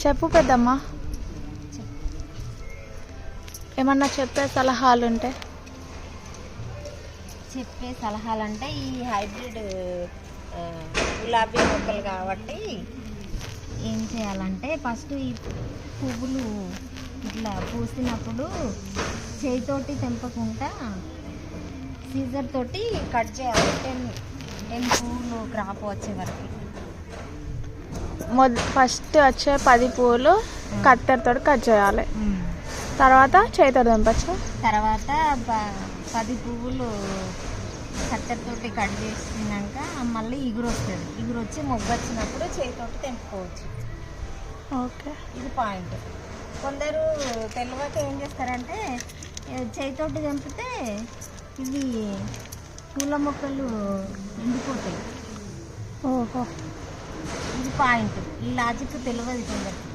చెప్పు పెద్దమ్మ, ఏమన్నా చెప్పే సలహాలుంటే. చెప్పే సలహాలంటే ఈ హైబ్రిడ్ గులాబీ మొక్కలు కాబట్టి ఏం చేయాలంటే ఫస్ట్ ఈ పువ్వులు ఇట్లా పూసినప్పుడు చేయితోటి తెంపకుండా సీజర్ తోటి కట్ చేయాలి. 10 పువ్వులు క్రాప్ వచ్చే వరకు. ఫస్ట్ వచ్చే 10 పువ్వులు కత్తెరతో కట్ చేయాలి. తర్వాత చేతితో తెంపచ్చు. తర్వాత 10 పువ్వులు కత్తెరతోటి కట్ చేసినాక మళ్ళీ ఇగురు వస్తుంది. ఇగురు వచ్చి మొగ్గు వచ్చినప్పుడు చేతితోటి తెంపుకోవచ్చు. ఓకే, ఇది పాయింట్. కొందరు తెలియక ఏం చేస్తారంటే చేతితోటి తెంపితే ఇవి పూల మొక్కలు ఎండిపోతాయి. ఓహో, ఇది పాయింట్. ఈ లాజిక్ తెలియదు కొందరికి.